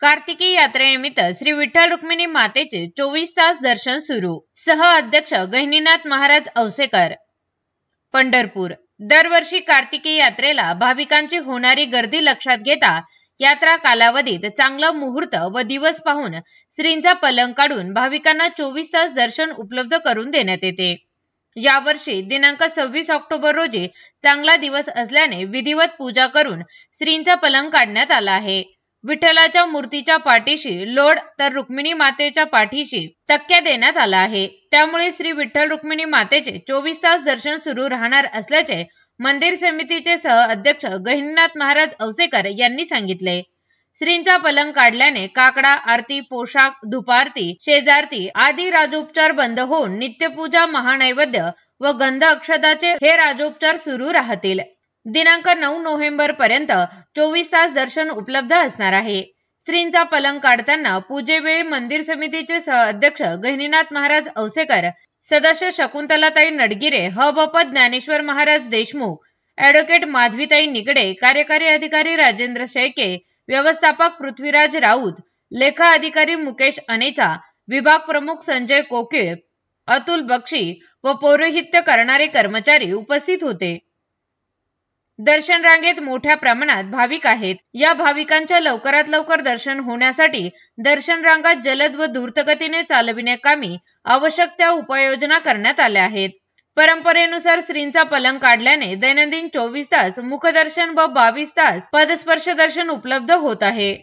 कार्तिकी यात्रेनिमित्त श्री विठ्ठल रुक्मिणी मातेचे 24 तास दर्शन सुरू। सह अध्यक्ष गहिनीनाथ महाराज औसेकर। पंढरपूर। दरवर्षी कार्तिकी यात्रेला भाविकांची होणारी गर्दी लक्षात घेता यात्रा कालावधीत चांगला मुहूर्त व दिवस पाहून श्रींचा पलंग काढून भाविकांना 24 तास दर्शन उपलब्ध करून देण्यात येते। यावर्षी दिनांक 26 ऑक्टोबर रोजी चांगला दिवस असल्याने विधिवत पूजा करून श्रींचा पलंग काढण्यात आला आहे। विठ्ठलाच्या मूर्तीच्या पाठीशी लोड तर रुक्मिणी मातेच्या पाठीशी तक्क्या देण्यात आला आहे। त्यामुळे श्री विठ्ठल रुक्मिणी मातेचे 24 तास दर्शन सुरू राहणार असल्याचे मंदिर समितीचे सह अध्यक्ष गहिनीनाथ महाराज औसेकर यांनी सांगितले। श्रींचा पलंग काढल्याने काकडा आरती, पोशाख, धुपारती, शेजारती आदी राजोपचार बंद होऊन नित्यपूजा, महानैवेद्य व गंध अक्षताचे हे राजोपचार सुरू राहतील। दिनांक 9 नोव्हेंबर पर्यंत 24 तास दर्शन उपलब्ध असणार आहे। श्रींचा पलंग काढताना पूजेवेळी मंदिर समितीचे सह अध्यक्ष गहिनीनाथ महाराज औसेकर, सदस्य शकुंतलाताई नडगिरे, हबप ज्ञानेश्वर महाराज देशमुख, ॲडव्होकेट माधवीताई निगडे, कार्यकारी अधिकारी राजेंद्र शेळके, व्यवस्थापक पृथ्वीराज राऊत, लेखा अधिकारी मुकेश अनेचा, विभाग प्रमुख संजय कोकिळ, अतुल बक्षी व पौरोहित्य करणारे कर्मचारी उपस्थित होते। दर्शन रांगेत मोठ्या प्रमाणात भाविक आहेत। या भाविकांच्या लवकरात लवकर दर्शन होण्यासाठी दर्शन रांगा जलद व द्रुतगतीने चालविण्याकामी आवश्यक त्या उपाययोजना करण्यात आल्या आहेत। परंपरेनुसार श्रींचा पलंग काढल्याने दैनंदिन 24 तास मुखदर्शन व 22 तास पदस्पर्श दर्शन उपलब्ध होत आहे।